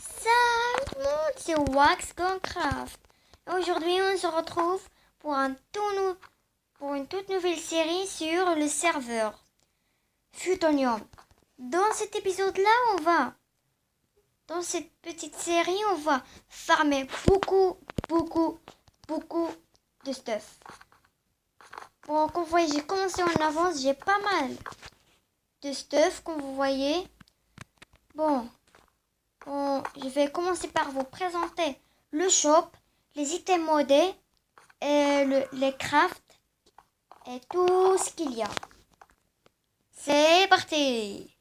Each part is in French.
Salut tout le monde, c'est Wax Craft. Aujourd'hui, on se retrouve pour une toute nouvelle série sur le serveur Futonium. Dans cet épisode-là, dans cette petite série, on va farmer beaucoup de stuff. Bon, comme vous voyez, j'ai commencé en avance, j'ai pas mal de stuff, comme vous voyez. Bon, je vais commencer par vous présenter le shop, les items modés, et les crafts et tout ce qu'il y a. C'est parti!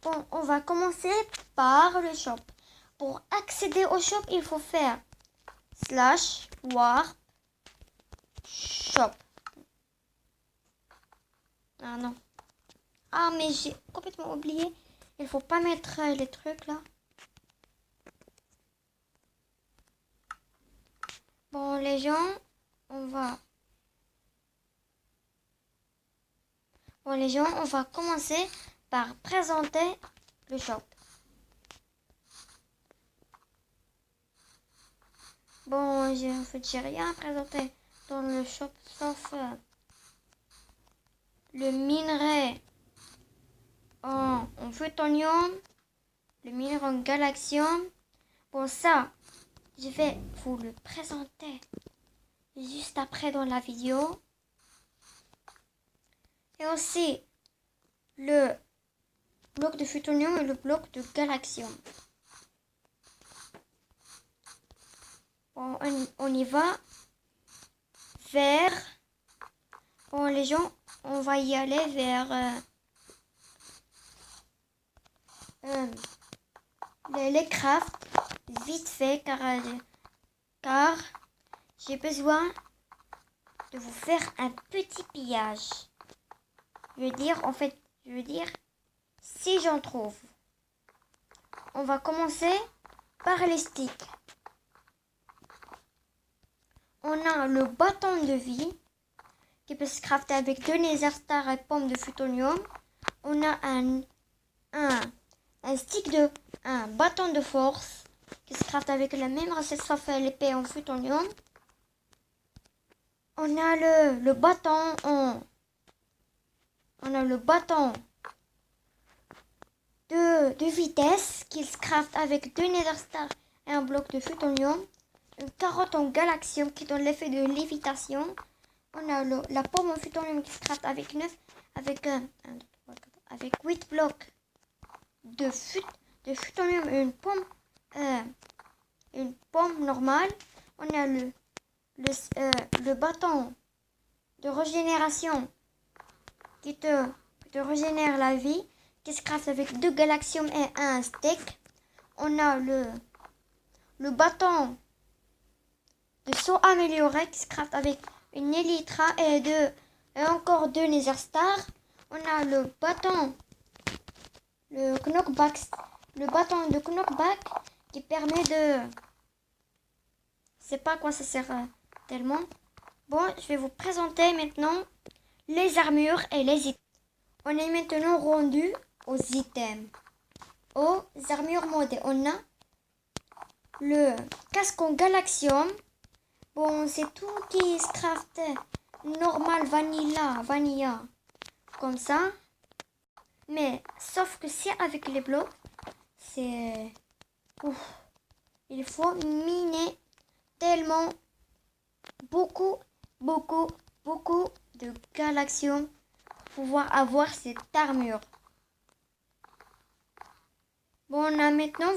Bon, on va commencer par le shop. Pour accéder au shop, il faut faire /warp shop. Ah non. Ah, mais j'ai complètement oublié. Il faut pas mettre les trucs là. Bon, les gens, on va commencer par présenter le shop. Bon, j'ai rien présenté dans le shop sauf le minerai en plutonium, le minerai en galaxium. Bon, ça, je vais vous le présenter juste après dans la vidéo. Et aussi le bloc de plutonium et le bloc de galaxium. Bon, on y va vers... Bon, les gens, on va y aller vers les crafts vite fait car j'ai besoin de vous faire un petit pillage. Je veux dire si j'en trouve. On va commencer par les sticks. On a le bâton de vie qui peut se crafter avec 2 nether stars et pommes de plutonium. On a un bâton de force qui se crafte avec la même recette sauf l'épée en plutonium. On a le bâton de vitesse qui se craft avec 2 nether stars et un bloc de plutonium. Une carotte en galaxium qui donne l'effet de lévitation. On a la pomme en plutonium qui se craft avec 8 blocs de plutonium et une pomme normale. On a le bâton de régénération qui te régénère la vie, qui se craft avec 2 galaxium et un steak. On a le bâton de saut amélioré qui se craft avec une elytra et encore 2 nether stars. On a le bâton de knockback qui permet de... Je sais pas à quoi ça sert tellement. Bon, je vais vous présenter maintenant les armures et les items. On est maintenant rendu aux items. Aux armures modées. On a le casque en galaxium. Bon, c'est tout qui se craft normal, vanilla, comme ça. Mais, sauf que si avec les blocs, c'est... Ouf. Il faut miner tellement beaucoup de galaxium pour pouvoir avoir cette armure. Bon, là maintenant,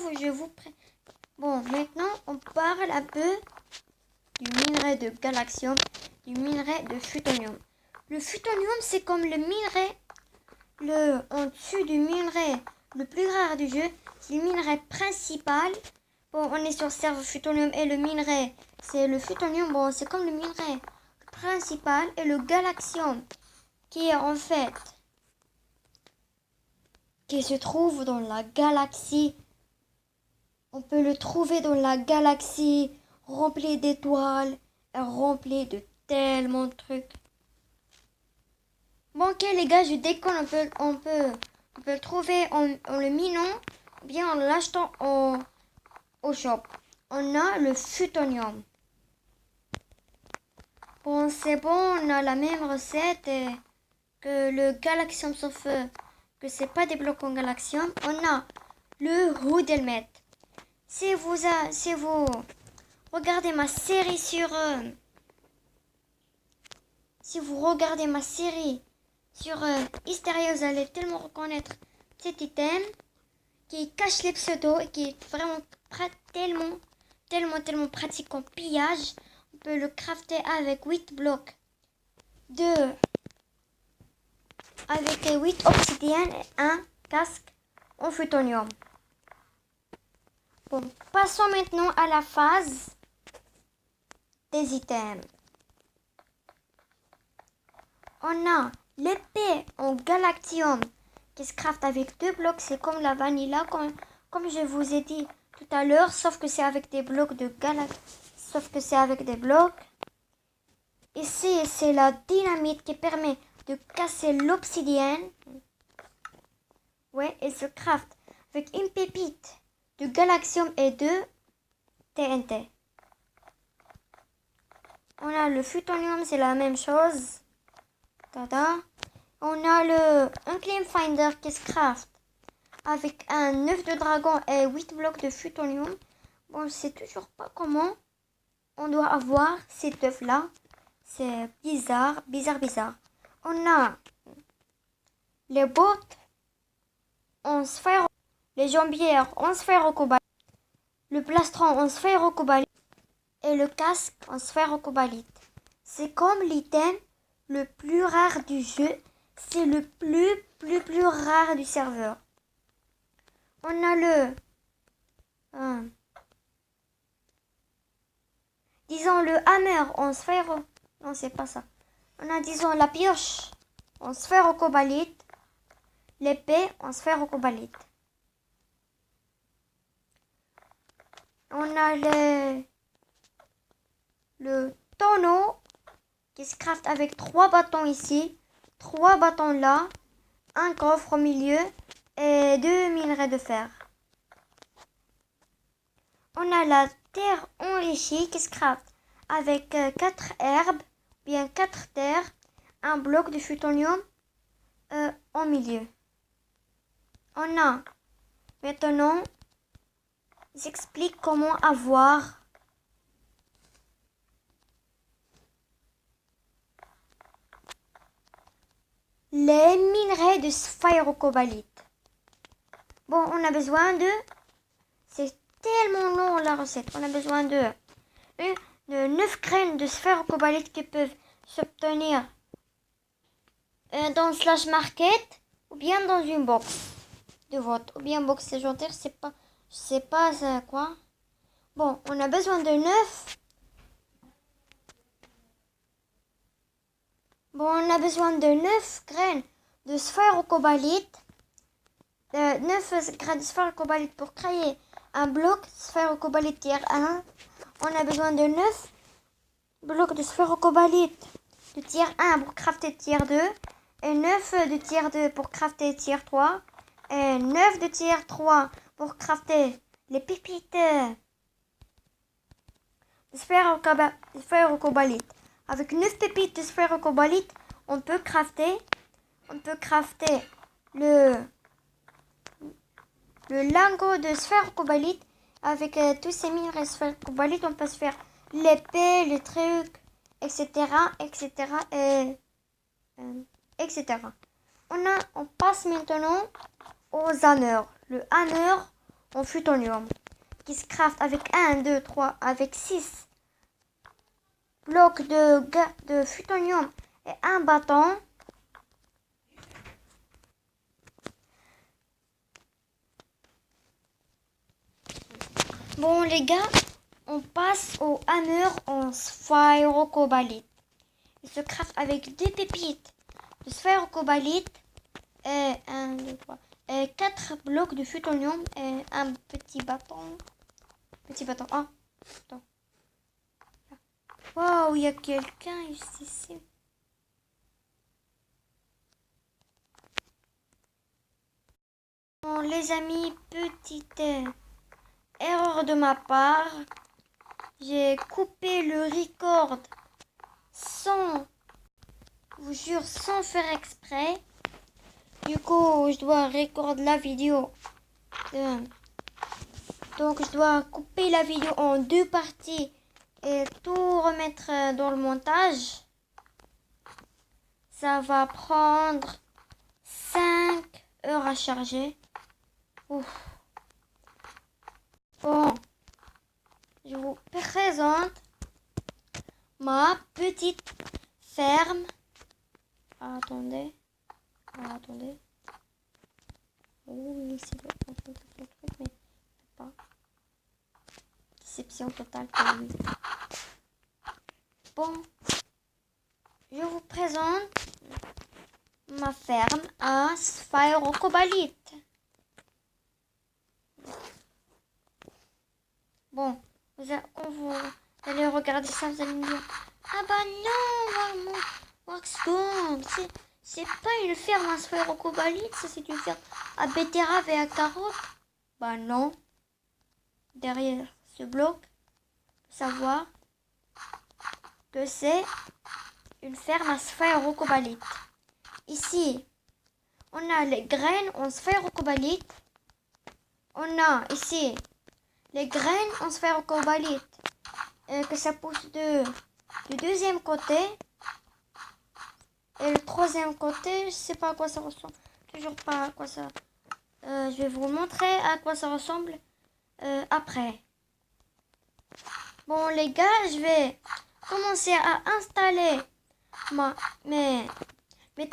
maintenant, on parle un peu du minerai de galaxium, du minerai de plutonium. Le plutonium, c'est comme le minerai, en dessus du minerai le plus rare du jeu. C'est le minerai principal. Bon, on est sur serveur plutonium et le minerai, c'est le plutonium. Bon, c'est comme le minerai principal et le galaxium qui est en fait, qui se trouve dans la galaxie. On peut le trouver dans la galaxie remplie d'étoiles et remplie de tellement de trucs. Bon, ok les gars, je déconne, on peut le trouver en le minant bien en l'achetant au shop. On a le futonium. Bon, c'est bon, on a la même recette que le galaxium, sauf que c'est pas des blocs en galaxium. On a le hood helmet. Si vous regardez ma série si vous regardez ma série sur Hysteria, vous allez tellement reconnaître cet item qui cache les pseudos et qui est vraiment tellement pratique en pillage. On peut le crafter avec 8 blocs avec 8 obsidiennes et un casque en futonium. Bon, passons maintenant à la phase des items. On a l'épée en galactium qui se craft avec 2 blocs. C'est comme la vanilla, comme je vous ai dit tout à l'heure, sauf que c'est avec des blocs de Ici, c'est la dynamite qui permet de casser l'obsidienne. Ouais, et se craft avec une pépite de galaxium et de TNT. On a le futonium, c'est la même chose. Tada. On a un claim finder qui se craft avec un œuf de dragon et 8 blocs de futonium. Bon, je sais toujours pas comment on doit avoir cet œuf là. C'est bizarre. On a les bottes en sphère, les jambières en sphère-cobalite, le plastron en sphère-cobalite et le casque en sphère-cobalite. C'est comme l'item le plus rare du jeu. C'est le plus rare du serveur. On a disons le hammer en sphère. Non, c'est pas ça. On a, disons, la pioche en sphère-cobalite, l'épée en sphère-cobalite. On a le tonneau qui se craft avec 3 bâtons ici, 3 bâtons là, un coffre au milieu et 2 minerais de fer. On a la terre enrichie qui se craft avec 4 herbes, bien 4 terres, un bloc de futonium au milieu. On a maintenant, j'explique comment avoir les minerais de sphère-cobalite. Bon, on a besoin c'est tellement long la recette. On a besoin de 9 graines de sphère-cobalite qui peuvent s'obtenir dans Slash Market ou bien dans une box de vote. Ou bien box légendaire, je sais pas quoi. Bon, on a besoin de 9. Bon, on a besoin de 9 graines de sphère-cobalite. 9 graines de sphère-cobalite pour créer un bloc sphère-cobalite tier 1. On a besoin de 9 blocs de sphère-cobalite de tier 1 pour crafter tier 2. Et 9 de tier 2 pour crafter tier 3. Et 9 de tier 3 pour crafter les pépites de sphère-cobalite. Avec 9 pépites de sphère-cobalite, on peut crafter le lingot de sphère-cobalite. Avec tous ces minerais de sphère-cobalite, on peut se faire l'épée, les trucs, etc. On passe maintenant aux hammers. Le hammer en futonium qui se craft avec 1, 2, 3, avec 6 blocs de futonium et un bâton. Bon les gars, on passe au hammer en sphère-cobalite. Il se craft avec 2 pépites de sphère-cobalite et 1, 2, 3, et 4 blocs de futonium et un petit bâton. Ah, attends. Waouh, il y a quelqu'un ici. Bon, les amis, petite erreur de ma part. J'ai coupé le record sans, je vous jure, sans faire exprès. Du coup, je dois recorder la vidéo. Donc, je dois couper la vidéo en 2 parties et tout remettre dans le montage. Ça va prendre 5 heures à charger. Ouf. Bon, je vous présente ma petite ferme. Ah, attendez. Ah, attendez. Oui, c'est le truc, mais pas. Déception totale pour lui. Bon, je vous présente ma ferme à Sphaerocobalite. Bon, quand vous allez regarder ça, vous allez me dire, ah bah non, Waxgond, c'est pas une ferme à Sphaerocobalite, ça c'est une ferme à betterave et à carottes. Bah non. Derrière ce bloc, faut savoir que c'est une ferme à Sphaerocobalite. Ici, on a les graines en Sphaerocobalite. On a ici les graines en Sphaerocobalite que ça pousse du deuxième côté. Et le troisième côté, je sais pas à quoi ça ressemble. Toujours pas à quoi ça. Je vais vous montrer à quoi ça ressemble après. Bon les gars, je vais commencer à installer mes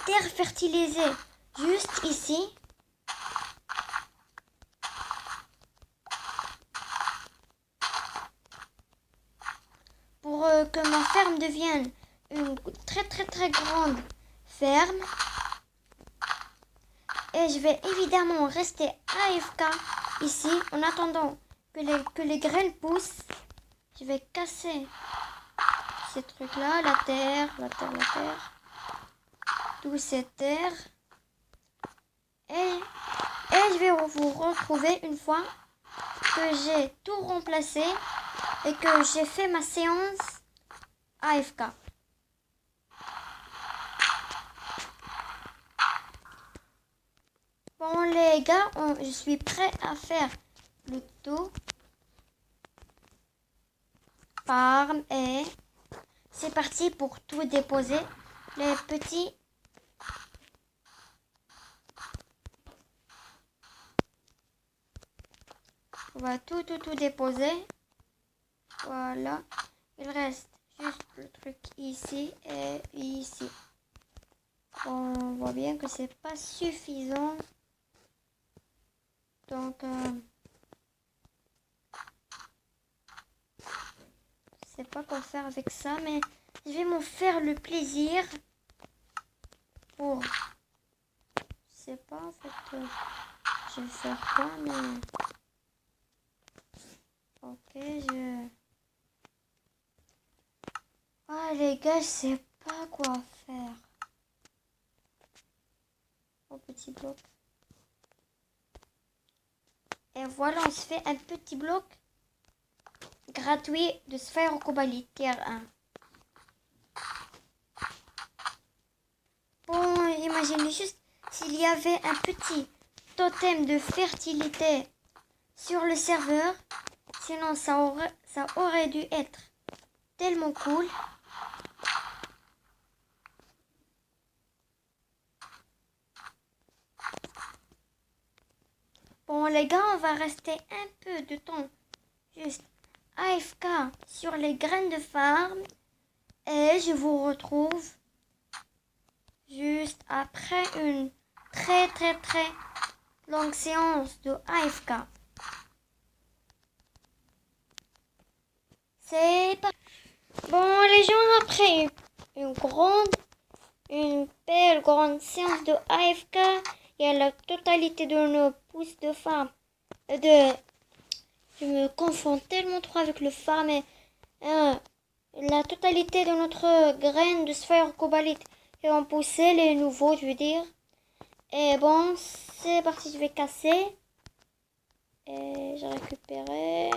terres fertilisées juste ici. Pour que ma ferme devienne une très grande ferme. Et je vais évidemment rester AFK ici en attendant que les graines poussent. Je vais casser ces trucs là, la terre, toutes ces terres. Et je vais vous retrouver une fois que j'ai tout remplacé et que j'ai fait ma séance AFK. Bon les gars, je suis prêt à faire le tout. Farm et c'est parti pour tout déposer. Les petits. On va tout déposer. Voilà. Il reste juste le truc ici et ici. On voit bien que c'est pas suffisant. Donc, je sais pas quoi faire avec ça, mais je vais m'en faire le plaisir pour. Je sais pas en fait. Je vais faire quoi, mais. Ok, Ah les gars, je sais pas quoi faire. Au petit bloc. Et voilà, on se fait un petit bloc gratuit de Sphaerocobalite tier 1. Bon, imaginez juste s'il y avait un petit totem de fertilité sur le serveur. Sinon, ça aurait dû être tellement cool. Bon, les gars, on va rester un peu de temps juste AFK sur les graines de farm. Et je vous retrouve juste après une très longue séance de AFK. C'est parti. Bon, les gens, après une belle grande séance de AFK, il y a la totalité de nos pousses de farm. Je me confonds tellement trop avec le farm et la totalité de notre graine de Sphaerocobalite et ont poussé les nouveaux, je veux dire. Et bon, c'est parti, je vais casser. Et j'ai récupéré.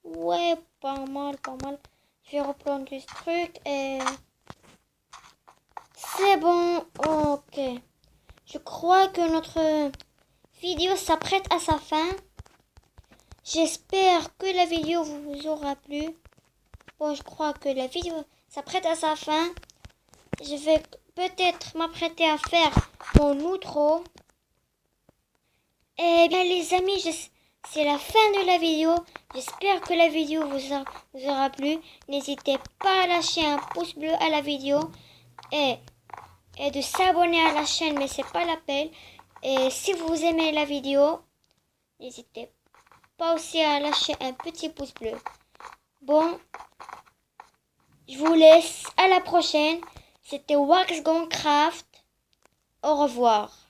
Ouais, pas mal, pas mal. Je vais reprendre ce truc et... C'est bon, ok. Je crois que notre vidéo s'apprête à sa fin. J'espère que la vidéo vous aura plu. Bon, je crois que la vidéo s'apprête à sa fin. Je vais peut-être m'apprêter à faire mon outro. Eh bien les amis, c'est la fin de la vidéo. J'espère que la vidéo vous aura plu. N'hésitez pas à lâcher un pouce bleu à la vidéo et de s'abonner à la chaîne, mais c'est pas la peine. Et si vous aimez la vidéo, n'hésitez pas aussi à lâcher un petit pouce bleu. Bon, je vous laisse, à la prochaine. C'était Wax Gun Craft. Au revoir.